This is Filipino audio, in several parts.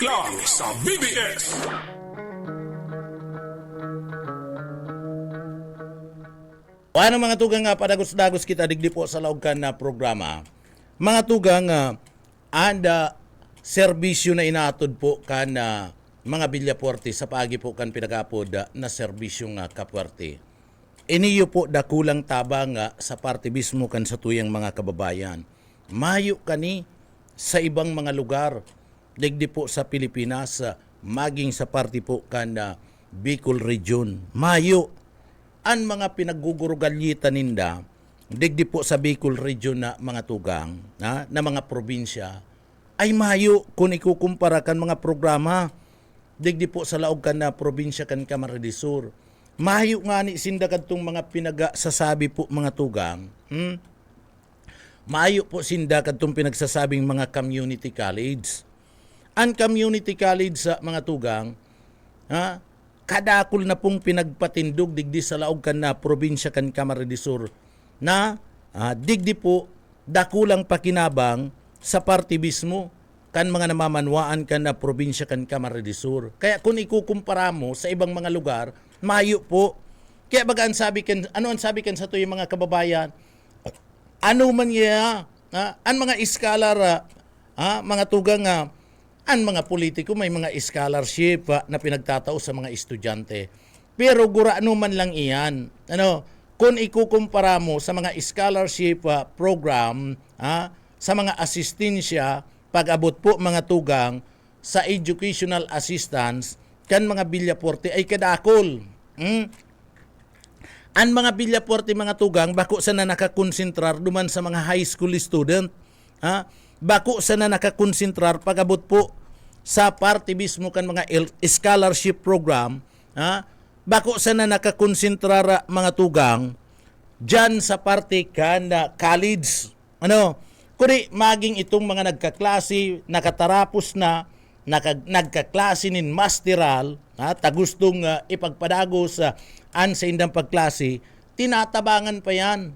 Titik lang sa BBS. Ano mga tugang nga padagos-dagos kita digdi po sa laog na programa. Mga tugang anda serbisyo na inatod po kan mga bilyaporte sa pagi po kan pinagapod na serbisyo nga kapwerte. Iniyo po dakulang tabang sa parte mismo kan sa tuyang mga kababayan. Mayo kani sa ibang mga lugar digdi po sa Pilipinas maging sa parte po kan Bicol Region. Mayo ang mga pinaggugurugalyitan ninda digdi po sa Bicol Region na mga tugang na mga probinsya ay mayo kung ikukumpara kan mga programa digdi po sa laog kan na probinsya kan Camarines Sur. Mayo nga ni sinda kadtong mga pinagasasabi po mga tugang. Mayo po sinda kadtong pinagsasabing mga community college. Ang community college sa mga tugang kadakol na pong pinagpatindog digdi sa laog kan na probinsya kan Camarines Sur na digdi po dakulang pakinabang sa parte mismo kan mga namamanwaan kan na probinsya kan Camarines Sur. Kaya kung ikukumpara mo sa ibang mga lugar, mayo po. Kaya baga ang sabi kan, ano ang sabi kan sa tuyong mga kababayan? Ano man niya, ang mga iskalar, mga tugang ang mga politiko may mga scholarship na pinagtatao sa mga estudyante. Pero gurano man lang iyan. Kung ikukumpara mo sa mga scholarship program, sa mga asistensya, pag-abot po mga tugang sa educational assistance, kan mga bilyaporte ay kadakol. Ang mga bilyaporte mga tugang, bako sa na nakakonsentrar duman sa mga high school student. Bako sa na nakakonsentrar pag-abot po sa parte mismo kan mga scholarship program, bako sa na nakakonsentrar mga tugang dyan sa parte kan college. Kuri maging itong mga nagkaklase, nakatarapos na, nagkaklase nin masteral, tagustong ipagpadagos an sa indang pagklase, tinatabangan pa yan.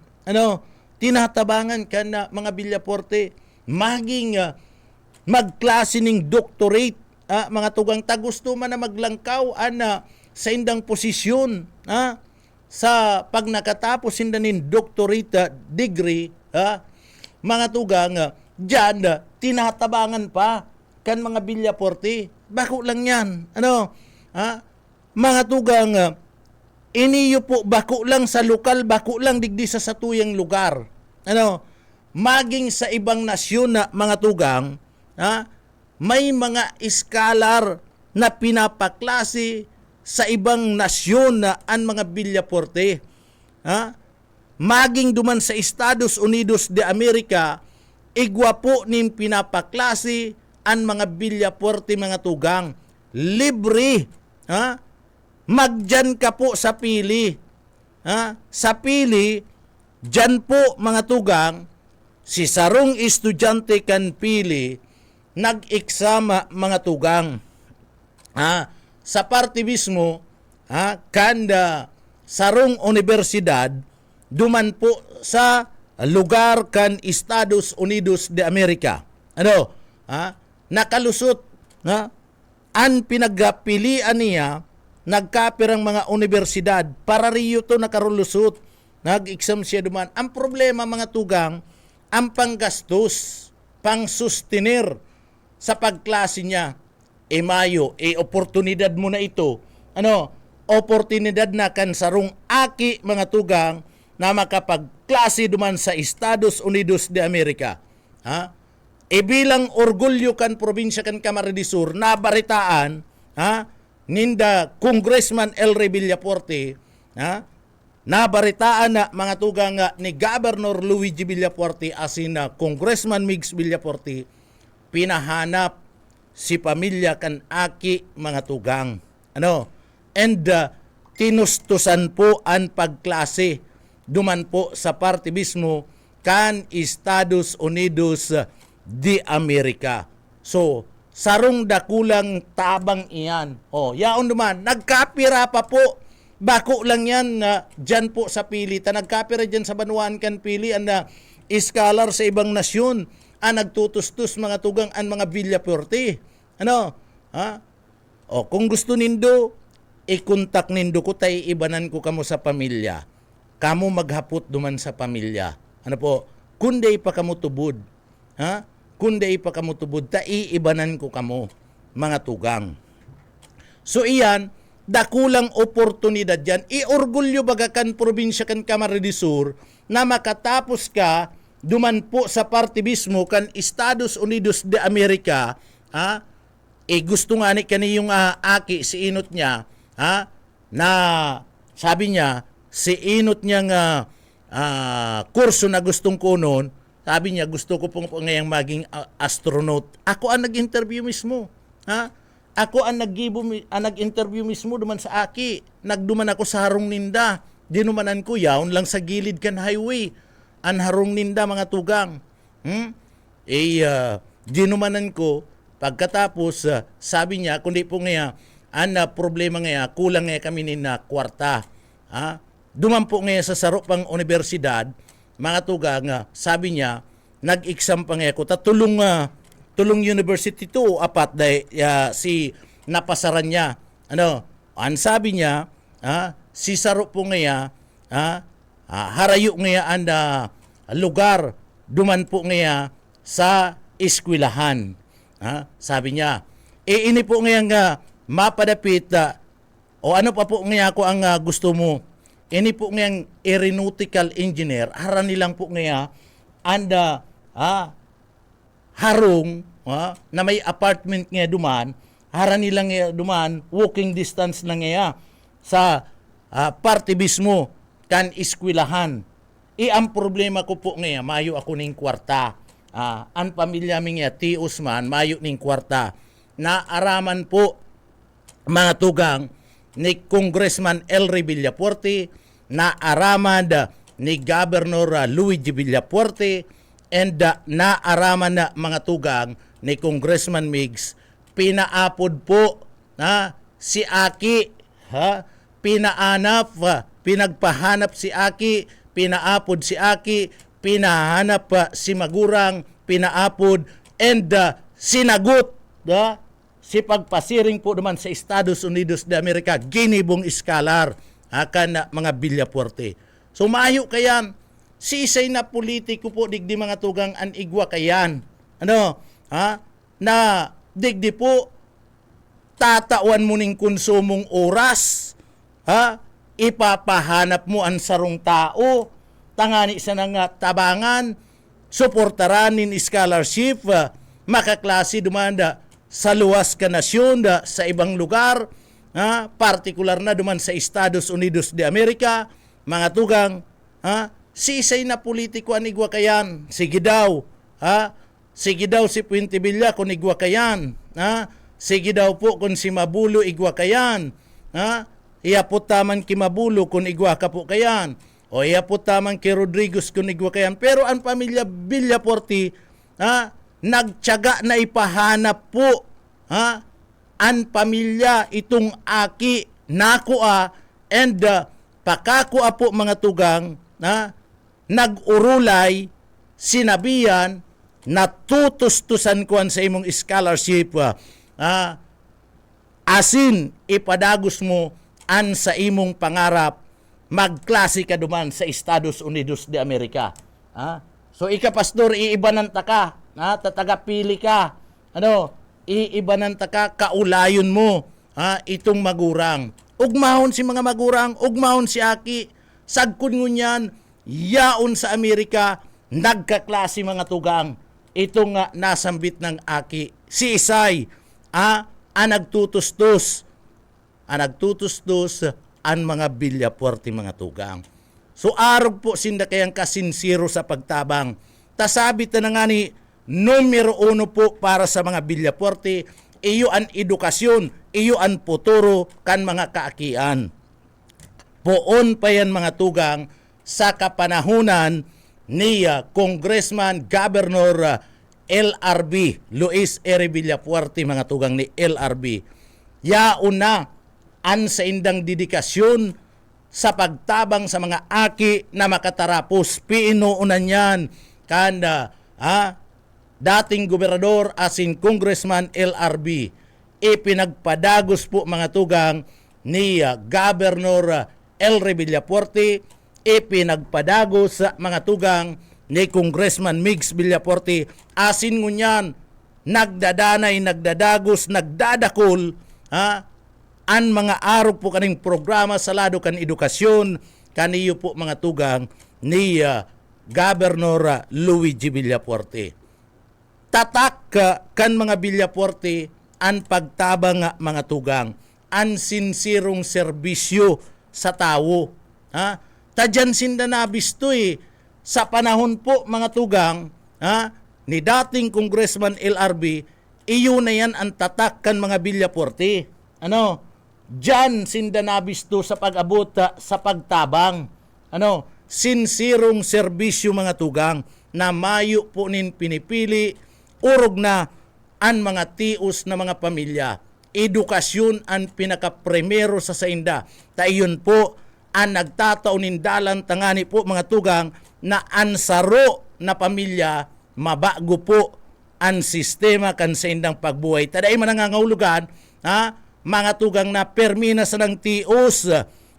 Tinatabangan kan mga bilyaporte, maging magklase ning doctorate, mga tugang tagusto man na maglangkaw sa indang posisyon, sa pag nakatapos inda nin doctorate degree, mga tugang dyan tinatabangan pa kan mga bilyaporte. Bako lang yan. Mga tugang iniyo po bako lang sa lokal, bako lang digdi sa satuyang lugar. Maging sa ibang nasyon na mga tugang, may mga iskalar na pinapaklase sa ibang nasyon na ang mga bilyaporte. Maging duman sa Estados Unidos de Amerika, igwa po nin pinapaklase ang mga bilyaporte mga tugang. Libre. Magdyan ka po sa pili. Sa pili, dyan po mga tugang, si sarong estudyante kan pili, nag-eksama mga tugang. Sa parte mismo, kanda sarong universidad, duman po sa lugar kan Estados Unidos de Amerika. Nakalusot, ang pinagpilian niya, nagkapirang mga universidad, para riyo to nakarulusot, nag-exam siya duman. Ang problema mga tugang, ang panggastos, pang-sustenir sa pagklase niya, mayo, oportunidad mo na ito. Oportunidad na kan sarong aki mga tugang, na makapagklase duman sa Estados Unidos de Amerika. Bilang orgulyo kan probinsya kan Camarines Sur, nabaritaan, ninda Congressman Elry Villaporte, nabaritaan na mga tugang ni Governor Luigi Villaporte asin na Congressman Migs Villaporte, pinahanap si pamilya kan aki mga tugang. And tinustusan po ang pagklase duman po sa parte mismo kan Estados Unidos de Amerika. So, sarong dakulang tabang iyan. Yaon duman, nagkapira pa po. Bako lang yan dyan po sa pili. Nagkapira dyan sa Banuan kan pili na iskalar sa ibang nasyon. Nagtutustos mga tugang ang mga Villaporte. Ha? O kung gusto nindo, i-contact nindo ko tay ibanan ko kamo sa pamilya. Kamo maghapot duman sa pamilya. Ano po? Kunday pa kamo tubod. Ha? Kunday pa kamo tubod, tay ibanan ko kamo mga tugang. So iyan, dakulang oportunidad yan. Iorgulyo baga kan probinsya kan Camarines Sur na makatapos ka duman po sa partibismo kan Estados Unidos de America, ha? Gusto nga ni kaniyong aki si inot niya, ha? Na sabi niya si inot niyang kurso na gustong kunon, sabi niya gusto ko pong ngayang maging astronaut. Ako ang nag-interview mismo, ha? Ako ang nag-interview mismo duman sa aki. Nagduman ako sa harong ninda. Dinumanan ko yaon lang sa gilid kan highway. An harong ninda mga tugang. Dinumanan ko. Pagkatapos, sabi niya, kundi po ngaya, problema ngaya, kulang ngaya kami ni na kwarta. Duman po ngaya sa sarop pang universidad, mga tugang, sabi niya, nag-exam pa ngaya ko. Tulong university to, apat dahil si napasaran niya. Ang sabi niya, si sarop po ngaya, harayo ngaya ang lugar, duman po ngaya sa eskwelahan. Sabi niya, ini po ngayon mapadapit, o ano pa po ngayon ako ang gusto mo, ini po ngayon aeronautical engineer, haran nilang po ngayon, anda, harong, na may apartment ngayon duman, haran nilang ngayon duman, walking distance lang ngayon, sa partibismo, kan eskwelahan. Ang problema ko po ngayon, mayo ako ning kwarta. Ang pamilya mi nga T. Usman, mayo ning kwarta. Naaraman po, mga tugang, ni Congressman Elry Villapuerte, naaraman ni Governor Luigi Villapuerte, and naaraman na mga tugang ni Congressman Migs, pinaapod po si Aki, pinagpahanap si Aki, pinaapod si Aki, pinahanap si Magurang, pinaapod, and sinagot si pagpasiring po naman sa Estados Unidos de America, ginibong iskalar akan mga Villapuerte. So maayo kayan, si isay na politiko po, digdi mga tugang an igwa kayan. Na digdi po, tatawan mo ning konsumong oras, ipapahanap mo ang sarong tao, tangani sa nang tabangan, suportaran nin scholarship, makaklase dumanda sa luwas ka nasyon sa ibang lugar, partikular na duman sa Estados Unidos de America, mga tugang, si isay na politiko ang igwa kayan, sige daw si Puente Villa kung igwa kayan, sige daw po kung si Mabulo igwa kayan, iyapot taman ki Mabulo kung igwa ka po kayan, o iyapot taman ki Rodriguez kung igwa kayan. Pero ang pamilya Villapuerte, nagtiyaga na ipahanap po, ang pamilya itong aki nakuha, and pakakuha po mga tugang, nag-urulay, sinabihan, natutustusan ko sa imong scholarship, asin ipadagos mo an sa imong pangarap, magklase ka duman sa Estados Unidos de America. So pastor, iibanan ta ka, tatagapili ka, iibanan ta ka, kaulayon mo, itong Magurang. Ugmahon si mga Magurang, ugmahon si Aki, sagkon ngunyan, yaon sa Amerika, nagkaklase mga tugang, itong nasambit ng Aki. Si Isay, nagtutustos ang mga Villapuerte mga tugang. So arog po sinda kayang kasinsiro sa pagtabang. Tasabit na nga ni numero 1 po para sa mga Villapuerte, iyo ang edukasyon, iyo ang futuro kan mga kaakian. Poon pa yan mga tugang sa kapanahunan ni Congressman Governor LRB, Luis R. Villapuerte mga tugang ni LRB. Yaon na an sa indang dedikasyon sa pagtabang sa mga aki na makatarapos. Piinuunan yan kanda dating gobernador asin Congressman LRB. ipinagpadagos po mga tugang ni Governor Elre Villaforte, ipinagpadagos sa mga tugang ni Congressman Migs Villaforte. Asin ngunyan, nagdadanay, nagdadagos, nagdadakol an mga arog po kaning programa sa lado kan edukasyon kaniyo po mga tugang ni Governor Luigi Villaforte. Tatak kan mga Villaforte an pagtabang mga tugang, an sinsirong serbisyo sa tao. Tadyan sinda nabisto sa panahon po mga tugang ni dating Congressman LRB, iyo na yan ang tatak kan mga Villaforte. Diyan sinda nabisto sa pag-abot sa pagtabang. Sinsirong serbisyo mga tugang na mayo po nin pinipili, urog na ang mga tios na mga pamilya. Edukasyon ang pinaka-primero sa sainda. Iyon po ang nagtataon nindalan tangani po mga tugang na ansaro na pamilya mabago po ang sistema kan sa indang pagbuhay. Taday man nangangahulugan mga tugang na permina sa ng tios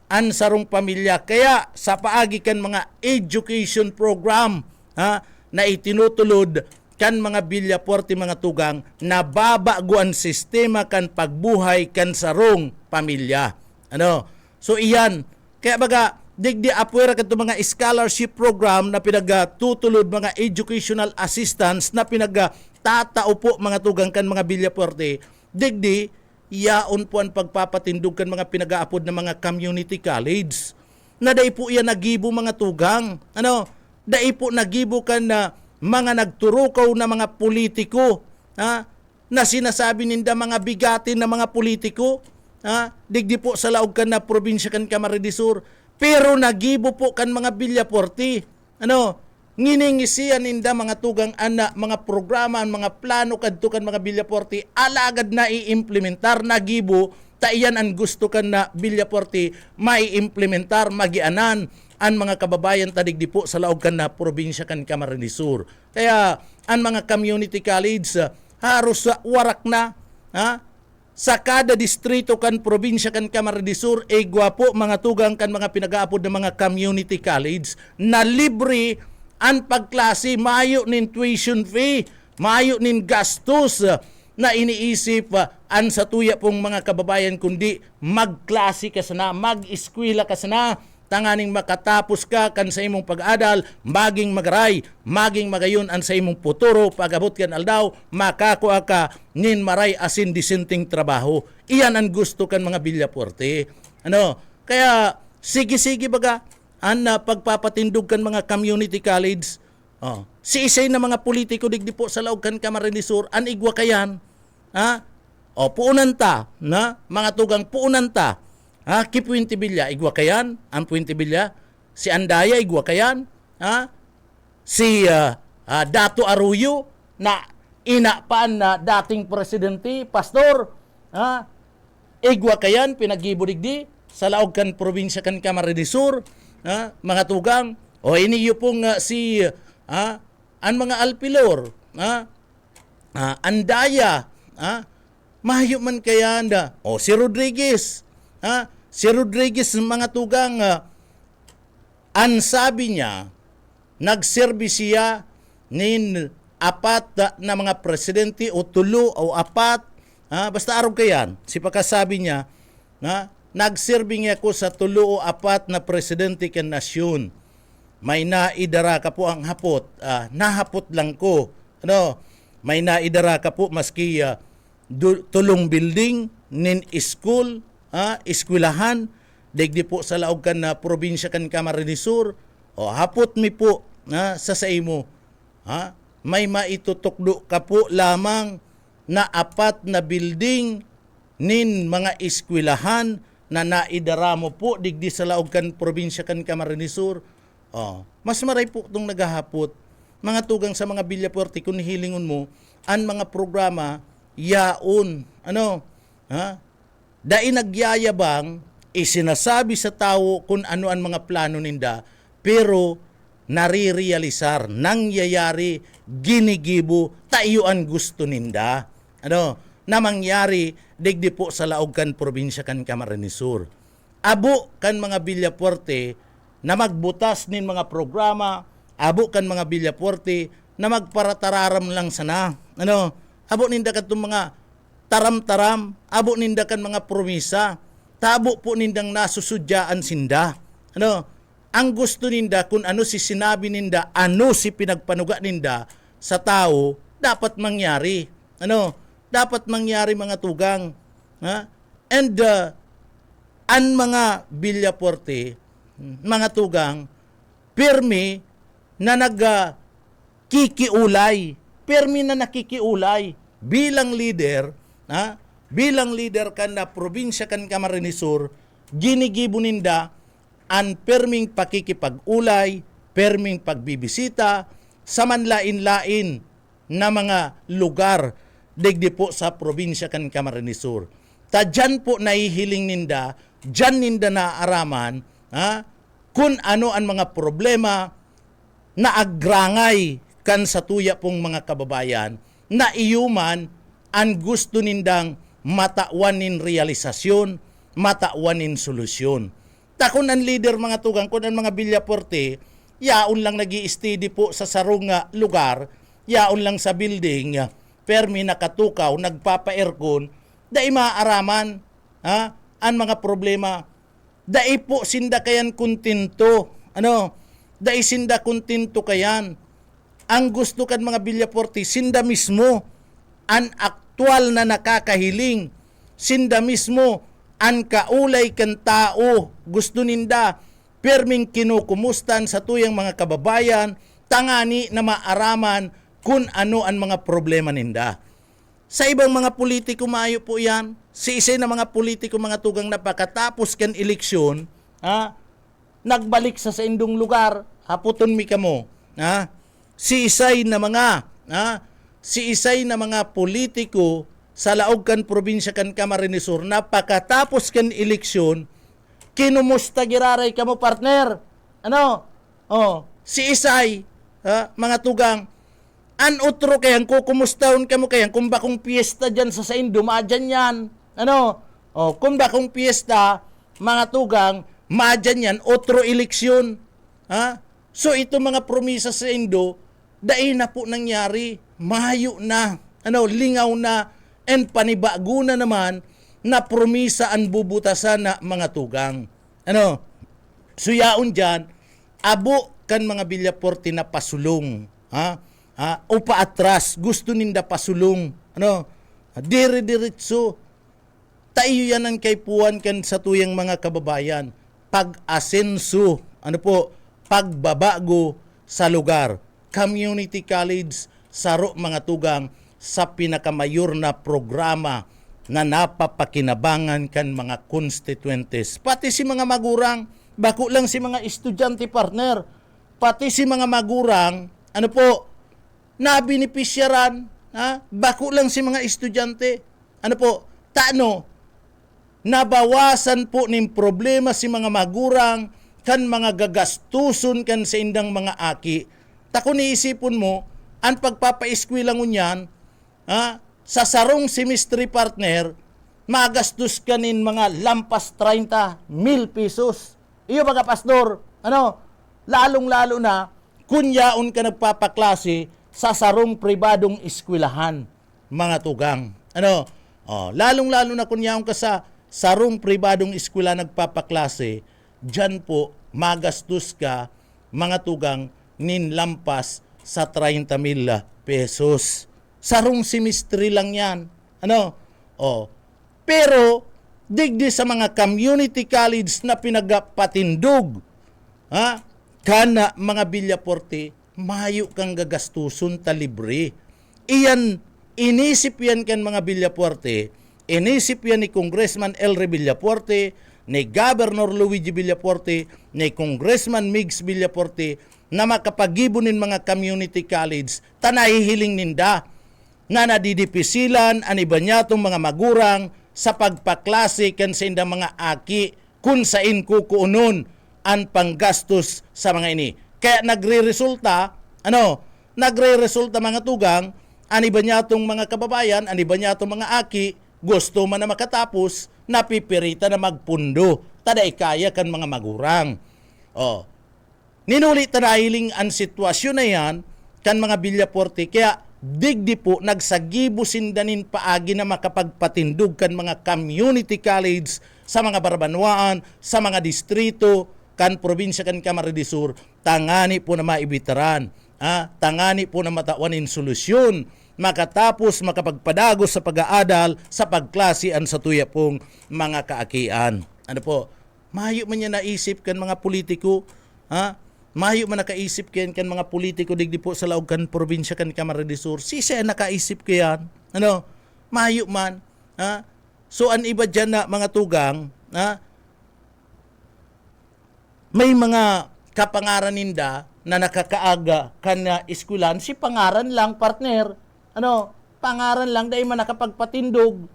ang sarong pamilya. Kaya sa paagi kan mga education program na itinutulod kan mga Villaforte mga tugang na babago ang sistema kan pagbuhay kan sarong pamilya. So iyan, kaya baga digdi apuera kadto mga scholarship program na pinagtutulod mga educational assistance na pinagtatao po mga tugang kan mga Villaforte, digdi yaon po ang pagpapatindog kan mga pinag-aapod na mga community college. Na dai po yan nagibo mga tugang. Dai po nagibo kan na mga nagturukaw na mga politiko na sinasabi ninda mga bigatin na mga politiko. Digdi po sa laog kan na probinsya kan Camarines Sur. Pero nagibo po kan mga Villaforte. Nginingisiyan ninda mga tugang ana, mga programa, mga plano kadto kan mga Villaforte, alagad na i-implementar, nagibo, taiyan ang gusto kan na Villaforte, mai-implementar, magianan, ang mga kababayan tadigdi po sa laog kan na probinsya kan Camarines Sur. Kaya, ang mga community college, haros warak na, sa kada distrito kan probinsya kan Camarines Sur, gwapo mga tugang kan mga pinag-aapod ng mga community college, na libre ang pagklase, mayo nin tuition fee, mayo nin gastos na iniisip an sa tuya pong mga kababayan kundi magklase ka sana, mag-eskwela ka sana, tanganing makatapos ka kan sa imong pag-adal, maging magaray, maging magayon an sa imong puturo, pag-abot kan aldaw, makakuha ka nin maray asin disenteng trabaho. Iyan ang gusto kan mga Villaforte. Kaya sige-sige baga, ang pagpapatindog kan mga community college, si isay na mga politiko digdi po sa laog kan Camarines Sur, an igwa kayan, puunan ta, mga tugang puunan ta, ki Puente Villa, igwa kayan, ang Puente Villa, si Andaya, igwa kayan, si Dato Arroyo, na inapaan na dating presidente, pastor, igwa kayan, pinagibo digdi, sa laog kan probinsya kan Camarines Sur, mga tugang, iniyo pong si ang mga Alpilor, Andaya, mahayo man kaya si Rodriguez, si Rodriguez mga tugang, ang sabi niya, nagserbi siya nin apat na mga presidente o tulo o apat, basta araw kayan, si pagkasabi niya, nagserbi niya ko sa tulo o apat na presidente kan nasyon. May naidara ka po ang hapot. Nahapot lang ko. May naidara ka po maski tulong building, nin school, eskwelahan, digdi po sa laog kan na probinsya kan Camarines Sur. Hapot mi po sa imo. May maitutukdo ka po lamang na apat na building, nin mga eskwelahan, na naidara mo po digdi sa laog kan probinsya kan Camarines Sur. Mas maray po itong naghahapot. Mga tugang sa mga Villaforte, kung hilingon mo, ang mga programa, yaon, dai nagyayabang, isinasabi sa tao kung ano ang mga plano ninda, pero narirealisar, nangyayari, ginigibo, tayo ang gusto ninda. na mangyari digdi po sa laog kan probinsya kan Camarines Sur. Abo kan mga Villafuerte na magbutas nin mga programa, abo kan mga Villafuerte na magparatararam lang sana. Abo ninda katong mga taram-taram, abo ninda kan mga promisa, tabo po nindang nasusudyaan sinda. Ang gusto ninda kung ano si sinabi ninda, ano si pinagpanuga ninda sa tao, dapat mangyari. Dapat mangyari mga tugang. And ang mga Villafuerte, mga tugang, pirmi na nagkikiulay, pirmi na nakikiulay bilang leader, bilang leader kan na probinsya kan Camarines Sur, ginigibo ninda ang perming pakikipag-ulay, perming pagbibisita sa manlain-lain na mga lugar digdi po sa probinsya kan Camarines Sur. Dyan po nahihiling ninda, dyan ninda naaaraman kung ano ang mga problema na agrangay kan sa tuya pong mga kababayan na iyuman ang gusto nindang matauanin realisasyon, matauanin solusyon. Takon ang leader mga tugang, kung ang mga Villafuerte, yaon lang nag-i-steady po sa sarong lugar, yaon lang sa building, permi nakatukaw, nagpapa-aircon, dai maaaraman ang mga problema. Dai po sinda kayan kontento. Dai sinda kontento kayan. Ang gusto kan mga Villafuerte, sinda mismo ang aktual na nakakahiling. Sinda mismo ang kaulay kan tao. Gusto ninda perming kinukumustan sa tuyang mga kababayan, tangani na maaraman kung ano ang mga problema ninda. Sa ibang mga politiko maayo po yan. Si isa na mga politiko mga tugang na pagkatapos kan eleksyon, nagbalik sa indong lugar, haputon mi kamo. Si isay na mga politiko sa laog kan probinsya kan Camarines Sur na pagkatapos kan eleksyon, kinumusta giraray kamo partner. Si isay, mga tugang, an utro kayan, kukumustahon kamo kayan, kung bakong piyesta dyan sa Indo, madyan yan. Kung bakong piyesta, mga tugang, madyan yan, otro eleksyon. So ito mga promisa sa Indo, dahil na po nangyari, mahayo na, lingaw na, and panibago na naman na promisa ang bubutasan na mga tugang. Suyaon dyan, abo kan mga Villafuerte na pasulong. O paatras, gusto ninda pasulong. Dire-diretso. Tayo yan ang kaipuan kan sa tuyang mga kababayan. Pag-asenso, pagbabago sa lugar. Community college, saro mga tugang, sa pinakamayor na programa na napapakinabangan kan mga constituentes. Pati si mga magurang, bako lang si mga estudyante partner, pati si mga magurang, nabinipisyaran, bako lang si mga estudyante, nabawasan po ng problema si mga magurang, kan mga gagastuson kan sa indang mga aki. Tako niisipon mo, ang pagpapa-eskwela ngunyan, sa sarong semestre partner, magastos ka nin mga lampas 30,000 pesos. Iyo mga pastor, lalong-lalo na, kunyaon ka nagpapaklase sa sarong pribadong eskwelahan, mga tugang. Lalong-lalo na kunyaon ka sa sarong pribadong eskwela nagpapaklase, dyan po, magastos ka, mga tugang, nin lampas sa 30,000 pesos. Sarong semestre lang yan. Pero, digdi sa mga community college na pinagpatindog, kana mga Villafuerte, mayo kang gagastuson ta libre. Iyan, inisip yan kan mga Villafuerte, inisip yan ni Congressman Elry Villafuerte, ni Governor Luigi Villafuerte, ni Congressman Migs Villafuerte, na makapagibunin mga community college, tanahihiling ninda, na nadidipisilan ang iba niya itong mga magurang sa pagpaklase kan sa indang mga aki kung sain kukuunon ang panggastos sa mga ini. Kaya nagre-resulta mga tugang, ani ba niya itong mga kababayan, ani ba niya itong mga aki, gusto man na makatapos, napipirita na magpundo, taday kaya kan mga magurang. Oh. Ninulit na nahiling ang sitwasyon na yan, kan mga Villaporte, kaya digdi po nagsagibo sindanin paagi na makapagpatindog kan mga community college sa mga Barabanwaan, sa mga distrito, kan probinsya kan Camarines Sur, tangani po na maibitaran. Tangani po na matawanin solusyon, makatapos makapagpadagos sa pag-aadal sa pagklasian sa tuya pong mga kaakian. Ano po, mahayo man niya naisip kan mga politiko, mahayo man nakaisip kan mga politiko digdi po sa laog kan probinsya kan Camarines Sur, siya nakaisip kayan, ano, mahayo man, so an iba dyan na mga tugang, may mga kapangaran ninda na nakakaaga kana eskulan, si pangaran lang partner, ano, pangaran lang dahil man nakapagpatindog,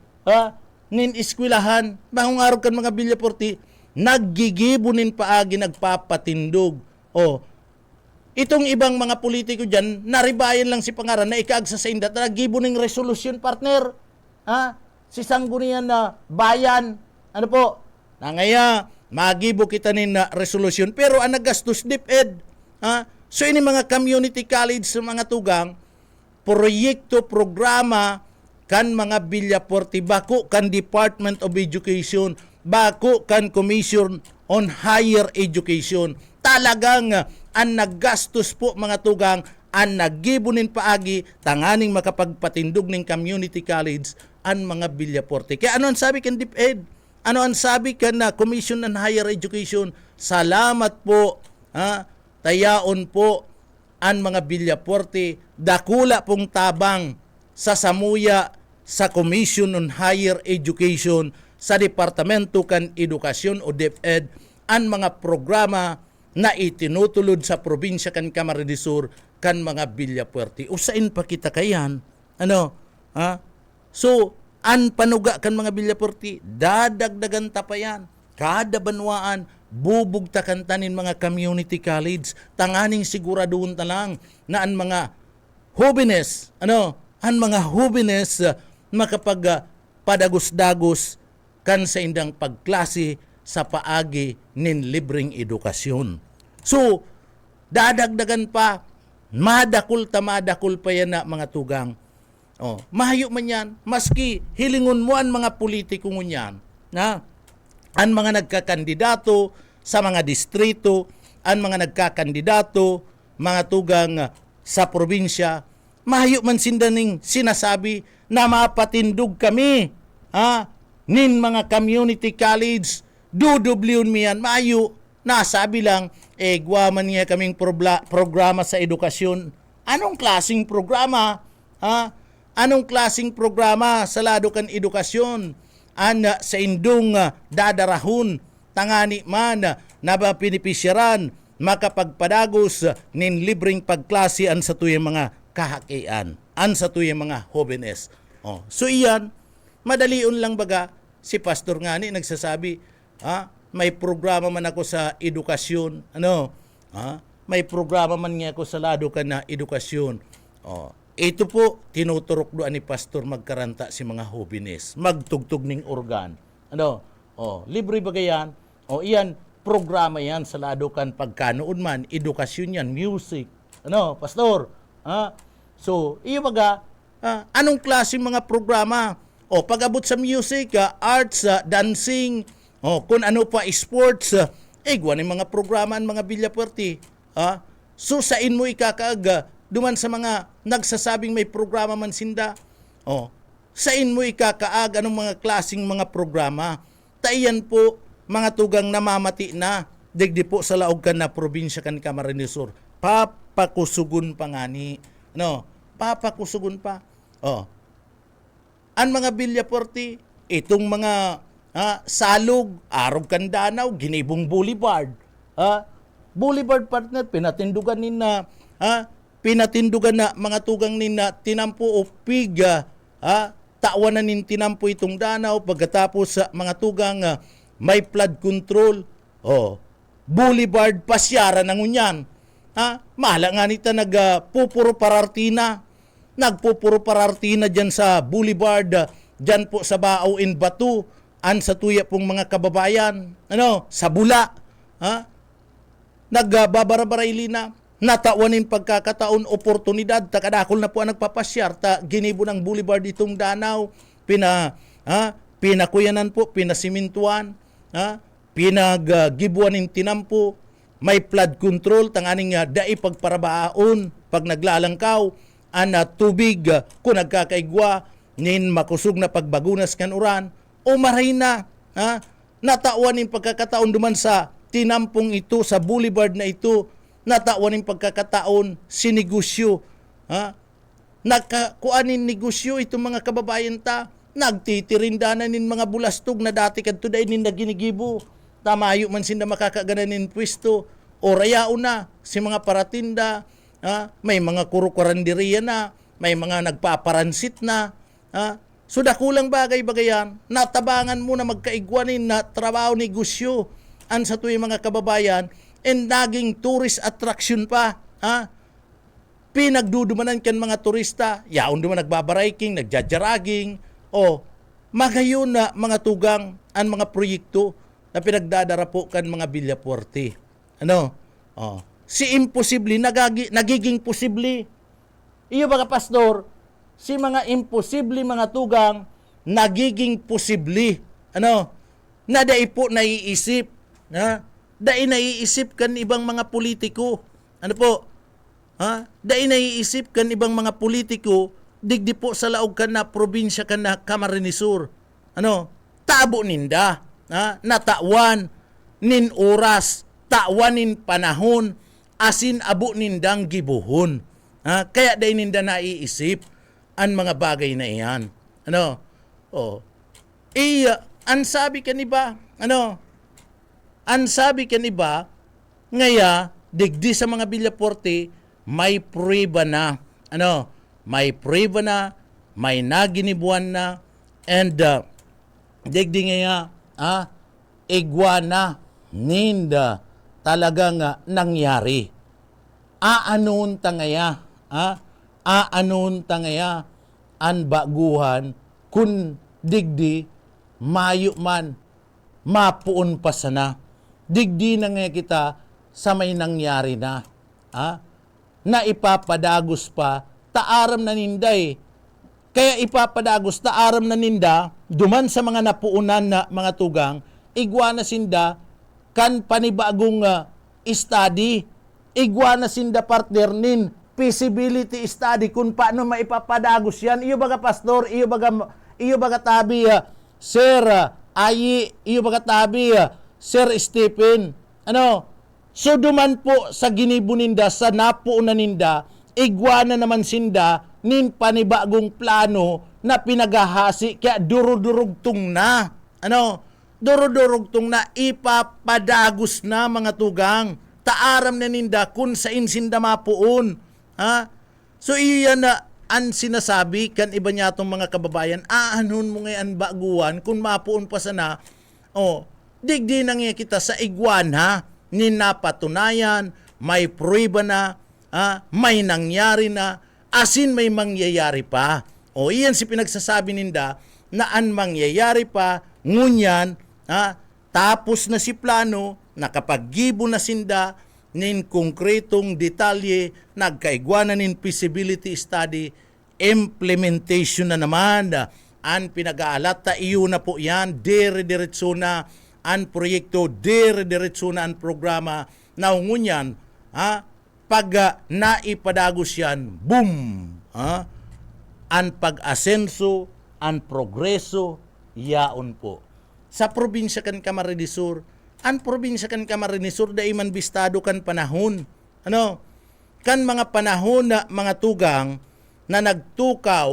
nin eskwelahan, bangungarog kan mga Villaporte, naggigibunin paagi nagpapatindog. Itong ibang mga politiko dyan, naribayan lang si pangaran na ikaagsa sa indat, naggibuning resolusyon partner, si sanggunian na bayan, ano po, nangaya, magibo kita nin na resolusyon, pero ang nagastos DepEd, so ini mga community college sa mga tugang, proyekto, programa, kan mga Villaporte, bako kan Department of Education, bako kan Commission on Higher Education. Talagang ang naggastos po mga tugang, ang naggibunin paagi, tanganing makapagpatindog ng community college, ang mga Villaporte. Kaya ano ang sabi kan DepEd? Ano ang sabi kan na Commission on Higher Education? Salamat po, tayaon po ang mga Villaporte, dakula pong tabang sa samuya sa Commission on Higher Education sa Departamento kan Edukasyon o DepEd, ang mga programa na itinutulod sa probinsya kan Camarines Sur kan mga Villaporte. Usain pa kita kayan, ano, so an panuga kan mga Villaporte, dadagdagan ta pa yan, kada banwaan, bubugta kan tanin mga community college, tanganing siguraduhin ta lang na ang mga jóvenes, ang mga jóvenes makapagpadagos-dagos kan sa indang pagklase sa paagi nin libreng edukasyon. So, dadagdagan pa, madakul pa yan na mga tugang. Mahayo man yan, maski hilingon mo ang mga politiko mo yan, ang mga nagkakandidato sa mga distrito, ang mga nagkakandidato, mga tugang sa probinsya, mahayo man sindaning sinasabi na mapatindog kami, nin mga community college, dudublion mi yan, mahayo, nasabi lang, guwaman niya kaming programa sa edukasyon. Anong klaseng programa? Anong klaseng programa sa lado kan edukasyon? Sa indong dadarahon, tangani man na pinipisyaran, makapagpadagos nin libreng pagklase an sa tuyang mga kahakian, an sa tuyang mga jóvenes. So iyan, madalion lang baga, si pastor nga ni nagsasabi, may programa man ako sa edukasyon, may programa man nga ako sa lado kan na edukasyon. Ito po, tinuturok doon ni pastor magkaranta si mga jóvenes, magtugtog ning organ. Libre ba yan? Iyan, programa yan sa lado kan pagkanoon man, edukasyon yan, music. Pastor? So, iyo baga, anong klaseng mga programa? Pag-abot sa music, arts, dancing, kung ano pa, sports, guwan yung mga programa ang mga Villaporte. So, sain mo ikakaaga, duman sa mga nagsasabing may programa man sinda, sain mo ikakaag anong mga klaseng mga programa. Taiyan po, mga tugang namamati na, digdi po sa laog kan na probinsya kan Camarines Sur. Papakusugun pa nga ni, papakusugun pa. Ang mga Villaporte, itong mga salog, arog kan Danau, Ginibong Boulevard. Boulevard partner, pinatindugan na mga tugang nina tinampo o piga, tawanan nin tinampo itong Danau, pagkatapos sa mga tugang may flood control, Boulevard, pasyara ng unyan. Mahala nga nita nagpupuro parartina, nagpupuro pararti na dyan sa Boulevard, dyan po sa Bao in Batu, sa tuya pong mga kababayan, sa Bula, nagbabarabarayli na, natawanin pagkakataon, oportunidad, takadakol na po ang nagpapasyar, ginibo ng Boulevard itong Danau, pinakuyanan po, pinasimintuan, pinaggibuan ng tinampo, may flood control, tanganing dai pagparabaon, pag naglalangkaw, tubig, kung nagkakaigwa, nin makusog na pagbagunas kanuran, o maray na, natawan ng pagkakataon duman sa tinampong ito, sa Boulevard na ito, natawan ng pagkakataon, sinegosyo, nakakuanin negosyo itong mga kababayan ta, nagtitirindanan nin mga bulastog na dati kadto dahil nin naginigibo, tamayo man sinda makakaganan pwesto, o rayao na, si mga paratinda, may mga kurukurandiriya na, may mga nagpaparansit na, so dakulang bagay-bagayan, natabangan mo na magkaigwanin na trabaho, negosyo, sa tuwing mga kababayan, and naging tourist attraction pa, pinagdudumanan kan mga turista, yaon duman nagbabariking, nagjajaraging, o magayon na mga tugang ang mga proyekto na pinagdadara po kan mga Villapuerte. Si imposible, nagiging posible. Iyo mga pastor, si mga imposible mga tugang, nagiging posible. Na dai po naiisip, dai naiisip kan ibang mga politiko. Dai naiisip kan ibang mga politiko, digdi po sa laog kan na probinsya kan na Camarines Sur. Tabo ninda, natawan nin oras, tawan nin panahon, asin abo nindang gibuhon. Kaya dai ninda naiisip ang mga bagay na iyan. Ang sabi ka ni ba, ang sabi ka ni ba, ngaya, digdi sa mga Villapuerte, may prueba na, may prueba na, may naginibuan na, and digdi ngaya, igwa na, ninda, talagang nangyari. Aanon tangaya, aanon tangaya, an baguhan, kun digdi, mayo man, mapuon pa sana. Digdi na nga kita sa may nangyari na. Na ipapadagos pa, taaram na ninday. Kaya ipapadagos, taaram na ninda, duman sa mga napuunan na mga tugang, igwa na sinda, kan panibagong study, igwa na sinda partner nin, feasibility study, kung paano maipapadagos yan. Iyo baga pastor, iyo baga tabi, Sir Ayi, iyo baga tabi, Sir Stephen, so duman po sa ginibo ninda, sa napuunan ninda, igwa na naman sinda, nin panibagong plano na pinagahasi, kaya durudurugtong na, durudurugtong na, ipapadagos na mga tugang, taaram na ninda kung sa insinda mapuon, so iyan na, ang sinasabi kan iba niya itong mga kababayan, anon mo ngayon baguan, kung mapuon pa sana, digdi na nga kita sa igwana, ni napatunayan, may prueba na, may nangyari na, asin may mangyayari pa. Iyan si pinagsasabi ninda, na an mangyayari pa, ngunyan, tapos na si plano, nakapaggibo na sinda, nin konkretong detalye, nagkaigwana nin feasibility study, implementation na naman, an pinag-aalat, iyo na po yan, dire-diretso na, an proyekto, dire-diretso na an programa, naungunyan, pag naipadagos yan, boom, an pag-asenso, an progreso, yaon po. Sa probinsya kan Camarines Sur, an probinsya kan Camarines Sur, da iman bistado kan panahon. Kan mga panahon na mga tugang na nagtukaw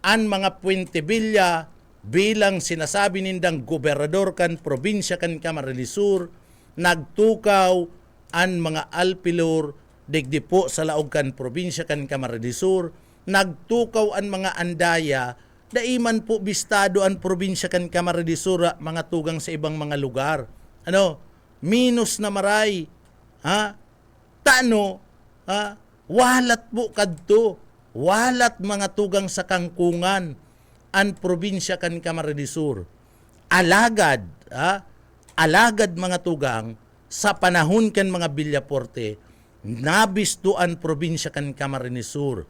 an mga Puente Villa bilang sinasabi nindang gobernador kan probinsya kan Camarines Sur, nagtukaw an mga alpilor digdi po sa laog kan probinsya kan Camarines Sur, nagtukaw an mga andaya, daiman po bistado an probinsya kan Camarines Sur, mga tugang sa ibang mga lugar. Minus na maray, walat po kadto, walat mga tugang sa kangkungan an probinsya kan Camarines Sur. Alagad, alagad mga tugang sa panahon kan mga Villaporte, nabisto an probinsya kan Camarines Sur.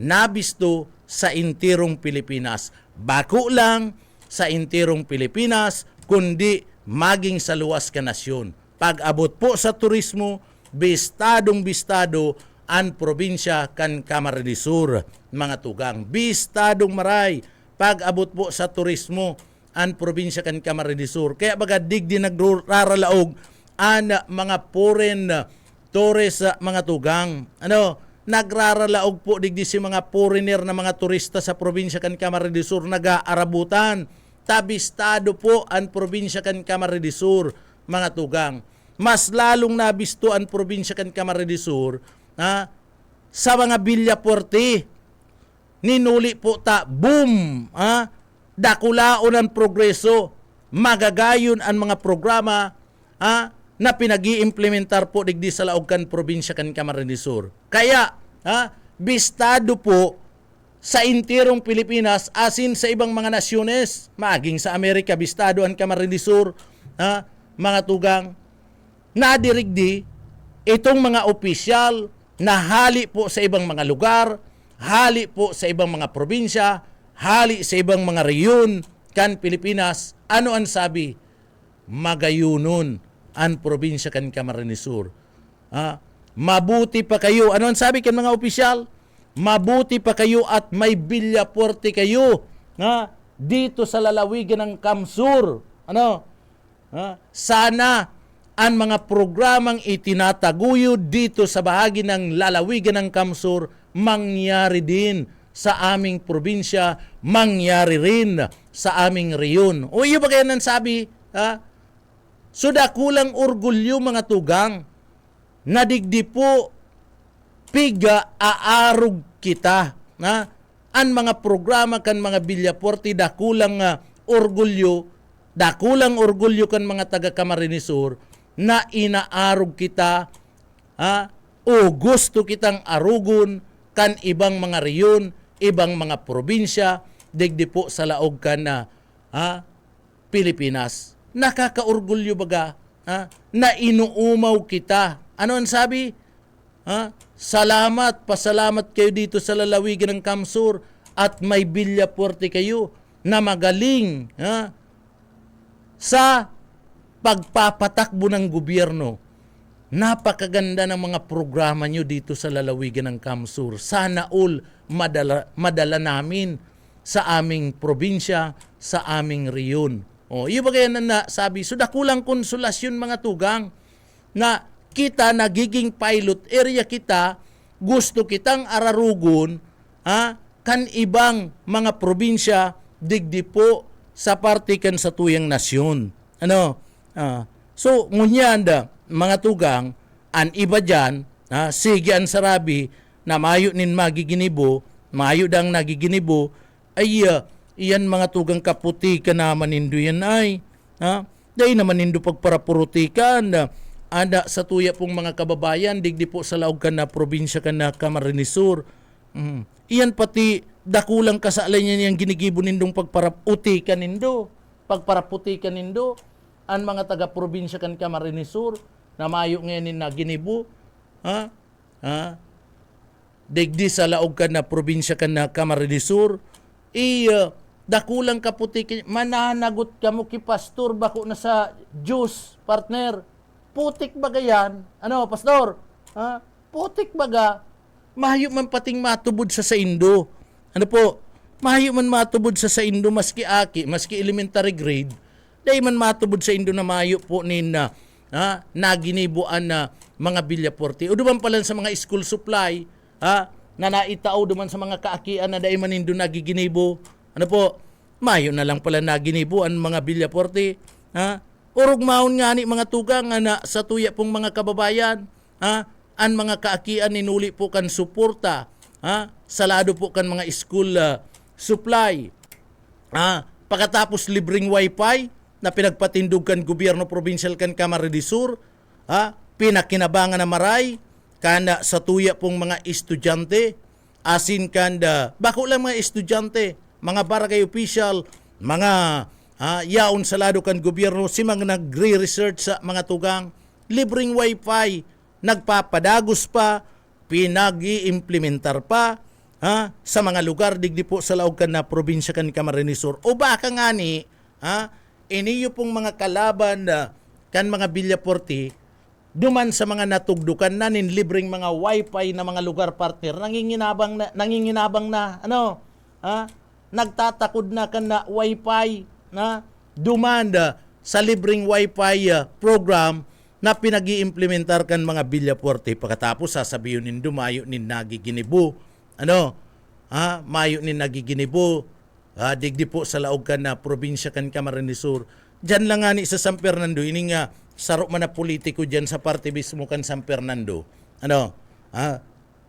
Nabisto sa intirong Pilipinas. Bako lang sa intirong Pilipinas, kundi maging sa luwas ka nasyon. Pag-abot po sa turismo, bistadong-bistado ang probinsya kan Camarines Sur, mga tugang. Bistadong maray, pag-abot po sa turismo, ang probinsya kan Camarines Sur. Kaya baga digdi nagraralaog ang mga foreign tourist, mga tugang. Nagraralaog po digdi si mga foreigner na mga turista sa probinsya kan Camarines Sur, nag-aarabutan. Tabistado po ang probinsya kan Camarines Sur, mga tugang. Mas lalong nabisto ang probinsya kan Camarines Sur sa mga Villaporte. Ninuli po ta, boom! Dakulaon ang progreso, magagayon ang mga programa na pinag-iimplementar po digdi sa laog kan probinsya kan Camarines Sur. Kaya, bistado po sa intirong Pilipinas, asin sa ibang mga nasyones, maging sa Amerika, bistado ang Camarines Sur, mga tugang, nadirigdi itong mga opisyal na hali po sa ibang mga lugar, hali po sa ibang mga probinsya, hali sa ibang mga rehiyon kan Pilipinas. Ano ang sabi? Magayunon ang probinsya kan Camarines Sur. Mabuti pa kayo. Ano ang sabi kan mga opisyal? Mabuti pa kayo at may Villaporte kayo dito sa lalawigan ng Kamsur. Sana ang mga programang itinataguyod dito sa bahagi ng lalawigan ng Kamsur mangyari din sa aming probinsya, mangyari rin sa aming rehiyon. O iyo ba kaya nang sabi? So dakulang orgulyo mga tugang, nadigdi po piga aarog kita. Ang mga programa kan mga Villaporte, dakulang orgulyo kan mga taga Camarines Sur na inaarog kita o gusto kitang arugon kan ibang mga rehiyon, ibang mga probinsya, digdi po sa laog kan na Pilipinas. Nakakaorgulyo baga na inuumaw kita. Ano ang sabi? Salamat, pasalamat kayo dito sa lalawigan ng Kamsur at may Villaporte kayo na magaling sa pagpapatakbo ng gobyerno. Napakaganda ng mga programa nyo dito sa lalawigan ng Kamsur. Sana all madala namin sa aming probinsya, sa aming rehiyon. Iyo ba kaya na sabi? So dakulang konsolasyon mga tugang na kita nagiging pilot area kita, gusto kitang ararugon kan ibang mga probinsya digdi po sa partikan sa tuyang nasyon. So ngunyan mga tugang, an iba dyan, sige an sarabi na mayo nin magiginibo, mayo dang nagiginibo, ay iyan mga tugang kaputi ka naman nindo yan ay. Dahil naman nindo pagparapurutikan, ada sa tuya pong mga kababayan, digdi po sa laog ka na probinsya ka na Camarines Sur. Iyan pati dakulang kasalan niya niyang ginigibo nindong pagparaputikan nindo. Pagparaputikan nindo, ang mga taga-probinsya kan Camarines Sur, na mayo ngayon na ginibo, digdi sa laog ka na probinsya ka na Camarines Sur, dakulang kaputi, mananagot ka mo ki pastor, bako na sa Diyos, partner. Putik baga yan? Pastor? Putik baga? Mahayo man pating matubod sa Indo. Mahayo man matubod sa Indo, maski elementary grade, dahil man matubod sa Indo na mahayo po na ginibuan na mga Villaporte. O duman pala sa mga school supply, na naitao duman sa mga kaakian na dahil man Indo nagiginibo. Mayo na lang pala naginibo ang mga Villaporte. Urog maon nga ni mga tugang na sa tuya pong mga kababayan, ang mga kaakian ninuli po kan suporta, salado po kan mga school supply. Pagkatapos libreng wifi na pinagpatindog kan gobyerno provincial kan Camarines Sur, pinakinabangan na maray kana sa tuya pong mga estudyante, asin kanda, bako lang mga estudyante, mga barangay official, mga yaon sa lado kan gobyerno, si mga nagre-research sa mga tugang, libreng wifi, nagpapadagos pa, pinag-i-implementar pa, sa mga lugar digdi po sa laog kan na probinsya kan Camarines Sur. O baka nga ni, iniyo pong mga kalaban kan mga Villaporti, duman sa mga natugdukan na nin libreng mga wifi na mga lugar partner, nanginginabang na, nagtatakod na kan na wifi, na dumanda sa libreng wifi program na pinag-iimplementar kan mga Villaporti. Pagkatapos sasabihin nin dumayo nin nagiginibo, mayo nin nagiginibo, digdi po sa laog kan na probinsya kan Camarines Sur. Diyan lang nga ni sa San Fernando, ini nga sarok man na politiko diyan sa parte mismo kan San Fernando.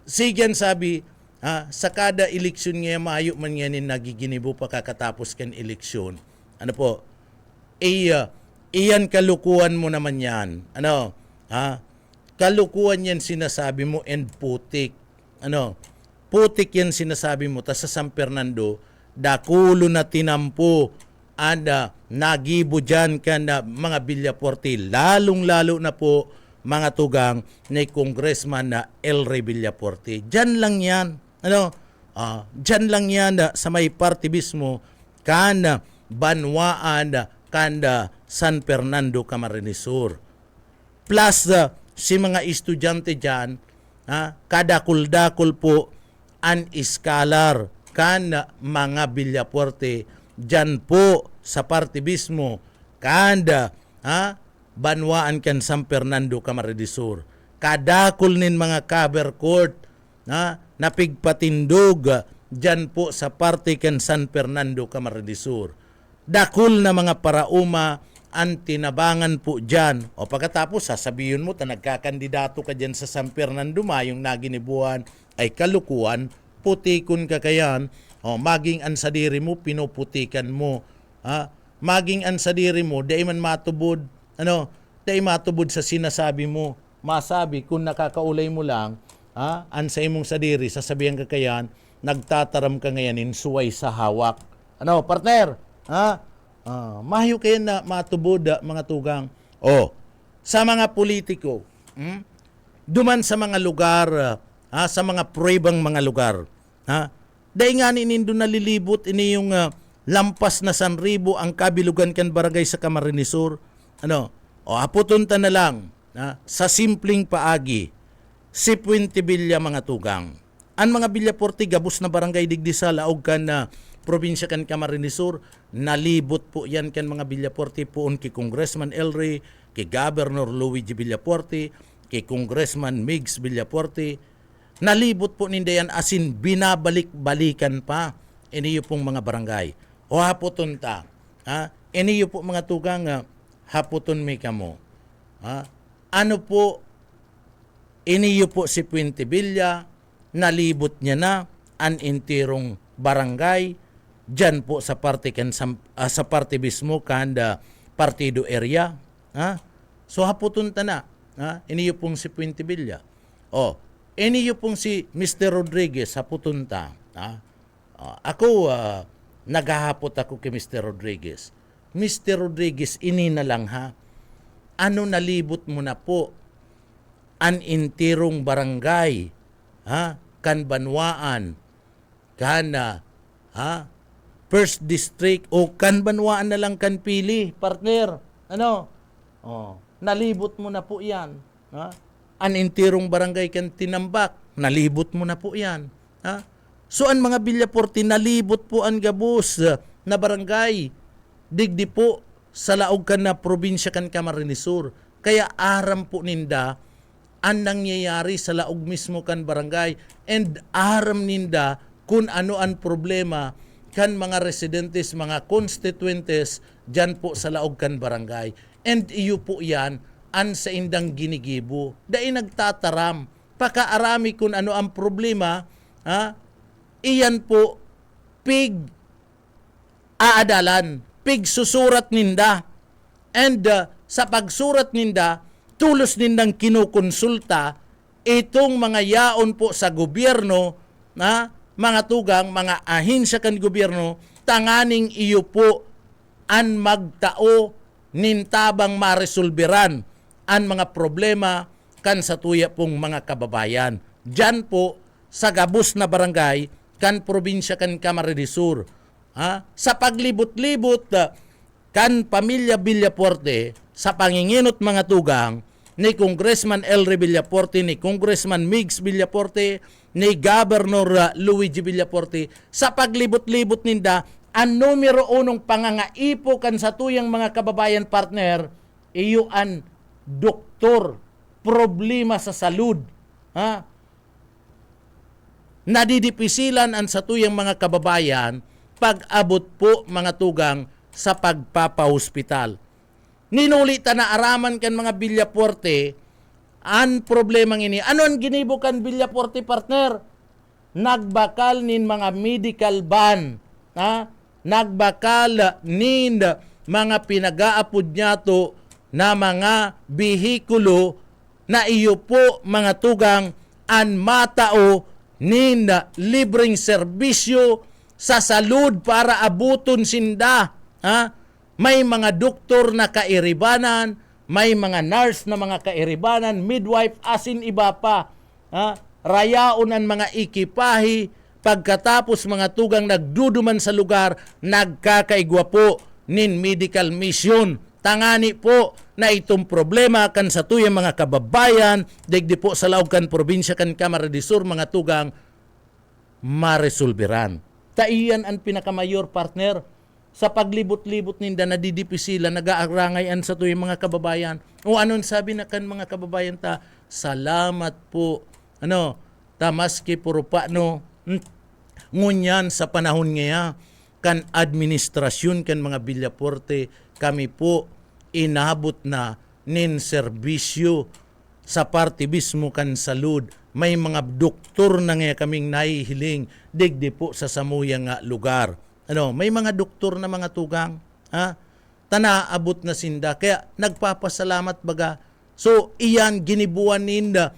Sigyan sabi, sa kada eleksyon nga maayo man nga nin nagiginibo pagkatapos kan eleksyon. Iyan kalukuhan mo naman yan. Kalukuhan yan sinasabi mo and putik. Putik yan sinasabi mo. Tas sa San Fernando, dakulo na tinampo nagibo dyan ka na mga Villaporti, lalong-lalo na po mga tugang na congressman na El Rey Villaporti. Dyan lang yan. Dyan lang yan sa may party mismo kan banwaan kan San Fernando, Camarines Sur. Plus si mga estudyante dyan, kadakul-dakul po an iskalar kan mga Villaporti dyan po sa parte mismo kanda banwaan kan San Fernando, Camarines Sur. Kadakul nin mga cover court napigpatindog dyan po sa parte kan San Fernando, Camarines Sur. Dakul na mga parauma ang tinabangan po dyan. O pagkatapos sasabihin mo nagkakandidato ka dyan sa San Fernando, mayong naginibuan ay kalukuan, putikon ka kayan. O maging ansadiri mo, pinuputikan mo. Maging ansadiri mo, dahil man matubod, dahil matubod sa sinasabi mo. Masabi, kung nakakaulay mo lang, ansay mong sadiri, sasabihan ka kayan, nagtataram ka ngayanin, suway sa hawak. Partner? Mahiyo kayo na matubod, mga tugang. Sa mga politiko, duman sa mga lugar, sa mga pruebang mga lugar, dahil nga nindo nalilibot ini yung lampas na 1,000 ang kabilugan kan barangay sa Camarines Sur. Aputon ta na lang sa simpleng paagi, si Puente Villa, mga tugang. Ang mga Villaporti gabus na barangay digdi sa laog kan na probinsya kan Camarines Sur, nalibot po yan kan mga Villaporti poon kay Congressman El Rey, kay Governor Luigi Villaporti, kay Congressman Migs Villaporti. Nalibot po nindayan asin binabalik-balikan pa iniyo pong mga barangay. Haputon ta. Iniyo po mga tugang, haputon mi kamo. Ano po, iniyo po si Puente Villa, nalibot niya na an intirong barangay dyan po sa parte sa parte mismo kanda partido area. So haputon ta na. Iniyo pong si Puente Villa. Iniyo pong si Mr. Rodriguez, haputon ta. Ako, naghahapot ako kay Mr. Rodriguez. Mr. Rodriguez, ini na lang ano nalibot mo na po an intirong barangay, kan banwaan, kan first district, o kan banwaan na lang kan pili, partner. Nalibot mo na po yan. An intirong barangay kan tinambak, nalibot mo na po yan. So ang mga Villaporti, nalibot po ang gabos na barangay digdi po sa laog kan na probinsya kan Camarines Sur. Kaya aram po ninda ang nangyayari sa laog mismo kan barangay, and aram ninda kung ano ang problema kan mga residentes, mga constituentes dyan po sa laog kan barangay. And iyo po yan an sa indang ginigibo. Dahil nagtataram, pakaarami kung ano ang problema, iyan po pig aadalan, pig susurat ninda. And sa pagsurat ninda, tulos nindang kinukonsulta itong mga yaon po sa gobyerno mga tugang, mga ahensya kan gobyerno, tanganing iyo po an magtao nintabang maresolberan an mga problema kan sa tuya pong mga kababayan. Diyan po sa gabos na barangay kan probinsya kan Camarines Sur. Sa paglibot-libot kan pamilya Villaforte sa panginginot mga tugang ni Congressman Elry Villaforte, ni Congressman Migs Villaforte, ni Governor Luigi Villaforte, sa paglibot-libot ninda, ang numero unong pangangaipo kan sa tuyang mga kababayan partner, iyo an doktor, problema sa salud. Nadidipisilan ang sa tuyang mga kababayan pag-abot po mga tugang sa pagpapahospital. Ninulitan na araman kan mga Villaforte an problemang ini. Ano ang ginibo kan Villaforte partner? Nagbakal nin mga medical van. Nagbakal nin mga pinag-aapod niya to na mga bihikulo na iyo po mga tugang an matao nin libreng serbisyo sa salud para abuton sinda. May mga doktor na kairibanan, may mga nurse na mga kairibanan, midwife, asin iba pa. Rayaon ang mga ikipahi, pagkatapos mga tugang nagduduman sa lugar, nagkakaigwa po nin medical mission. Tangani po na itong problema kan sa tuyang mga kababayan, digdi po sa laog kan probinsya kan Camarines Sur, mga tugang, maresolberan. Taiyan ang pinakamayor partner sa paglibot-libot ninda na didipisilan, nag-aarangayan sa tuyong mga kababayan. O anong sabi na kan mga kababayan ta? Salamat po. Maski puro pa, ngunyan sa panahon ngaya, kan administrasyon, kan mga Villaforte, kami po inabot na nin serbisyo sa partibismo kan salud. May mga doktor na nga kaming nahihiling, digdi po sa samuyang lugar. May mga doktor na mga tugang, tanaabot na sinda, kaya nagpapasalamat baga. So, iyan ginibuan ninda,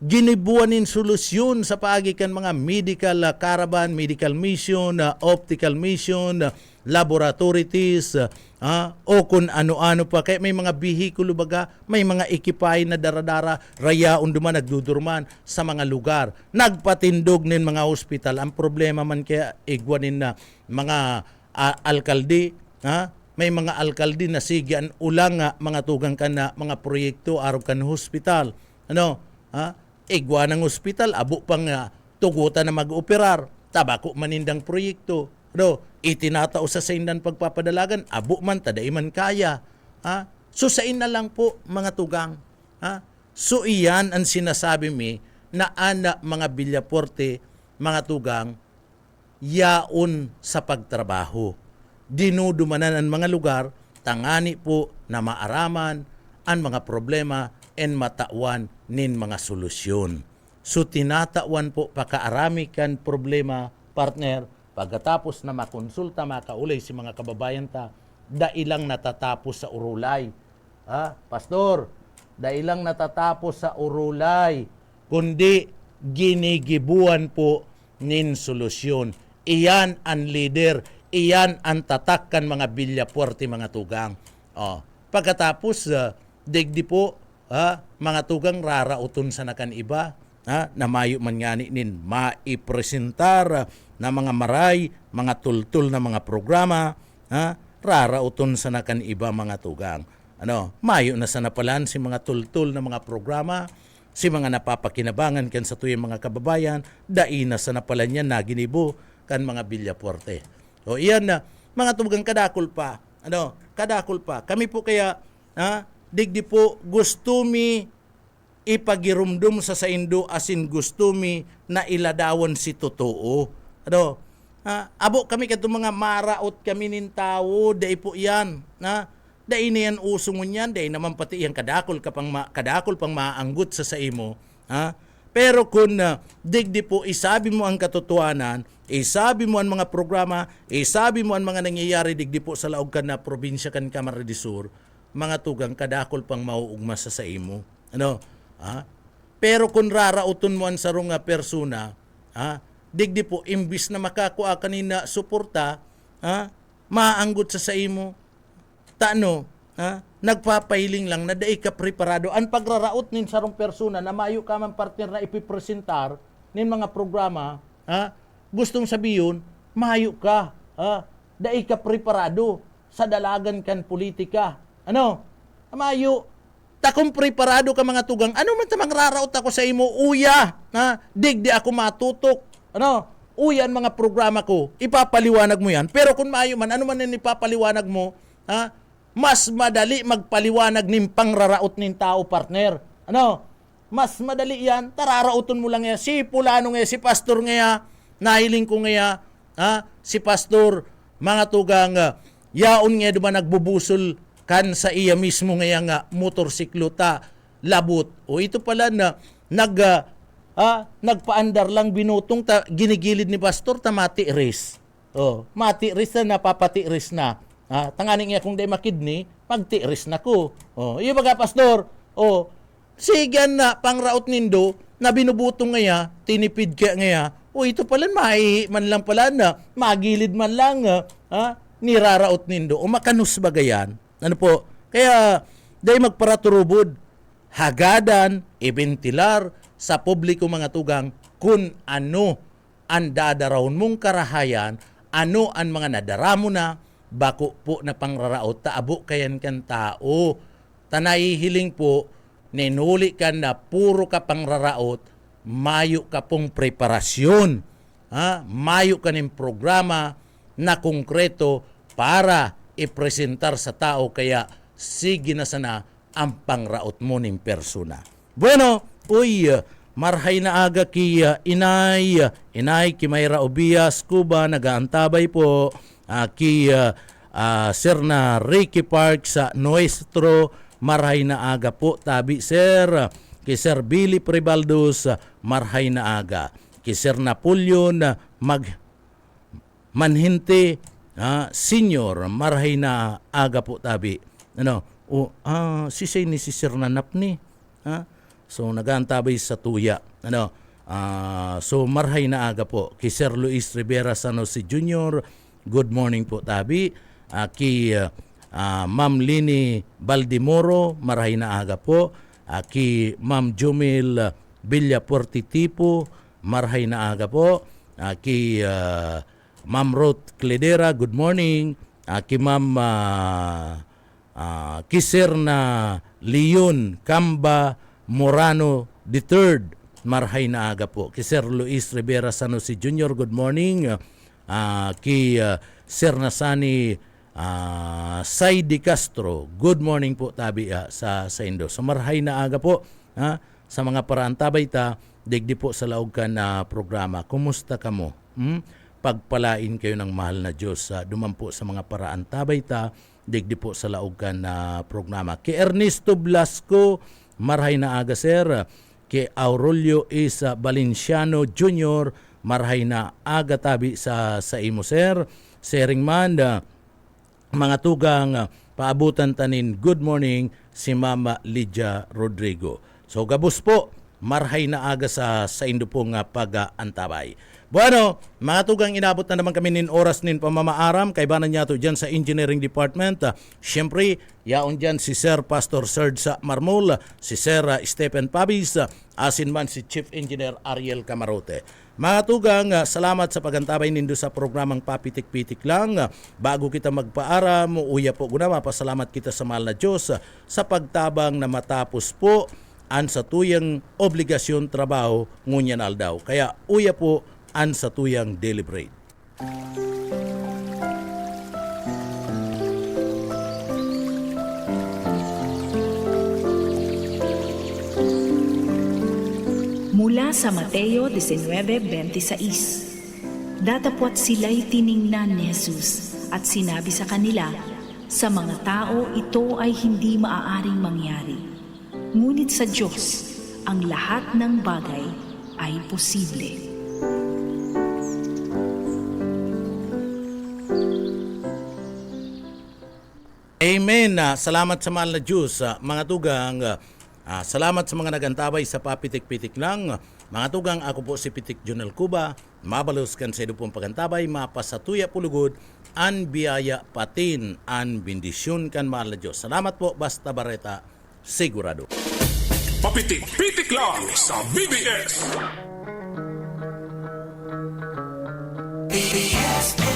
ginibuan nin solusyon sa paagikan mga medical caravan, medical mission, optical mission, laboratories, o kung ano-ano pa. Kaya may mga bihikulo baga, may mga ekipay na daradara, rayaon duman, nagdudurman sa mga lugar. Nagpatindog nin mga hospital. Ang problema man kaya igwanin na mga alkalde, may mga alkalde na sigyan ulang mga tugang ka na mga proyekto araw kan hospital. Igwa ng hospital, abo pang tugutan na mag-operar, tabako manindang proyekto. Itinatao sa saindan pagpapadalagan, abo man, taday man kaya. So sain na lang po mga tugang. So iyan ang sinasabi mi na anak mga Villaforte, mga tugang, yaon sa pagtrabaho. Dinudumanan ang mga lugar, tangani po na maaraman ang mga problema and matawan nin mga solusyon. So tinatawan po pakaarami kan problema partner, pagkatapos na makonsulta makaulay si mga kababayan ta, dailang natatapos sa urulay. Pastor, dailang natatapos sa urulay, kundi ginigibuan po nin solusyon. Iyan ang leader, iyan ang tatakkan mga Villaforte, mga tugang. Pagkatapos, digdi po, mga tugang rarauton sa nakan iba, na mayo man ngani nin maipresentar na mga maray, mga tultul na mga programa, rarauton sa nakan iba mga tugang. Mayo na sa napalan si mga tultul na mga programa, si mga napapakinabangan kan sa tuyang mga kababayan, daina sa napalan yan na ginibo kan mga Villaforte. O iyan na, mga tugang kadakol pa, kadakol pa. Kami po kaya, digdi po gusto mi ipagirumdum sa saindo asin gusto mi na iladawon si totoo. Abo kami kato mga maraot kami nin tao, dai po yan. Dai na yan usungon yan, dai naman pati yan kadakol pang maanggut sa saimo. Pero kung digdi po isabi mo ang katotohanan, isabi mo ang mga programa, isabi mo ang mga nangyayari digdi po sa laog kan na probinsya kan Camarines Sur, mga tugang kadakol pang mauugma sa imo. Pero kung rarauton mo ang sarong persona, digdi po imbis na makakuha kanina suporta, maanggot sa imo tano, nagpapahiling lang na dai ka preparado ang pagraraot nin sarong persona na mayo ka man partner na ipipresentar nin mga programa, gustong sabiyon mayo ka, dai ka preparado sa dalagan kan politika. Mayo takong preparado ka mga tugang, ano man tamang raraot ako sa imo, uya, digdi ako matutok, uyan mga programa ko, ipapaliwanag mo yan. Pero kung maayo man, ano man yung ipapaliwanag mo, mas madali magpaliwanag ning pangraraot ning tao, partner. Mas madali yan, tararauton mo lang yan. Si Pulano nga, si Pastor nga, nahiling ko nga, si Pastor, mga tugang, yaon nga diba nagbubusol kan sa iya mismo nga motorsiklo ta, labot. O ito pala na, nagpaandar lang binutong ta, ginigilid ni Pastor ta mati res. Mati res na napapati res na. Tanganing nga kung day makidni, magti res na ko. Iyo baga Pastor. Sigan na pangraot nindo na binubutong ngaya, tinipid ka ngaya. Ito pala mai man lang pala na magilid man lang niraraot nindo. Makanus bagayan. Ano po? Kaya day magparaturubod, hagadan, ibentilar sa publiko mga tugang kung ano ang dadarawon mong karahayan, ano ang mga nadaramo na, bako po na pangraraot, taabo kayan kan tao. Tanahihiling po, ninuli ka na puro ka pangraraot, mayo ka pong preparasyon. Mayo ka ng programa na konkreto para ipresentar sa tao, kaya sige na sana ang pangraot mo ng persona. Bueno, marhay na aga ki inay Kimayra Obias Cuba, nagaantabay po ki Sir na Ricky Park sa Nuestro, marhay na aga po tabi Sir, ki Sir Billy Prebaldos, marhay na aga, ki Sir Napoleon Manhinte Senior, marhay na aga po tabi. Si Sir Nanap ni, so nagantabay sa tuya. So marhay na aga po kay Sir Luis Rivera San Jose Jr. Good morning po tabi. Kay Ma'am Lini Baldimoro, marhay na aga po. Kay Ma'am Jumil Villapuertitipo, marhay na aga po. Kay Ma'am Ruth Cledera, good morning. Kay Ma'am Kisir na Leon Camba Morano III, marhay na aga po. Kay Sir Luis Rivera San Jose Jr., good morning. Kay Sir Nasani Saidi Castro, good morning po tabi sa Indo. So marhay na aga po sa mga paraantabay ta, digdi po sa laog ka na programa. Kumusta ka mo? Pagpalain kayo ng mahal na Diyos. Duman po sa mga paraantabay ta, digdi po sa laog ka na programa. Kay Ernesto Blasco, marhay na aga Sir. Kay Aurelio Isa Valenciano Jr., marhay na aga tabi sa imo Sir. Sharing man, mga tugang, paabutan tanin, good morning, si Mama Lydia Rodrigo. So gabos po, marhay na aga sa Indo pong pag-antabay. Bueno, mga tugang, inabot na naman kami nin oras nin pamamaaram, kaibanan niya to dyan sa Engineering Department. Siyempre, yaon dyan si Sir Pastor Serge Marmol, si Sir Stephen Pabis, asin man si Chief Engineer Ariel Camarote. Mga tugang, salamat sa pagantabay nindo sa programang Papitik-Pitik lang. Bago kita magpaaram, uya po guna, mapasalamat kita sa mahal na Diyos sa pagtabang na matapos po an sa tuyang obligasyon trabaho ngunyan aldaw. Kaya uya po an sa tuyang deliberate. Mula sa Mateo 19:26, datapwat sila'y tiningnan ni Jesus at sinabi sa kanila, sa mga tao ito ay hindi maaaring mangyari. Ngunit sa Diyos, ang lahat ng bagay ay posible. Amen. Salamat sa mahal na Diyos. Mga tugang, salamat sa mga nagantabay sa Papitik-Pitik lang. Mga tugang, ako po si Pitik Junel Cuba. Mabalos kan sa idupong pagantabay, mapasatuya pulugod, an biyaya patin, an bendisyon kan mahal na Diyos. Salamat po, Basta Barreta, sigurado. Papitik-pitik lang sa BBS. BBS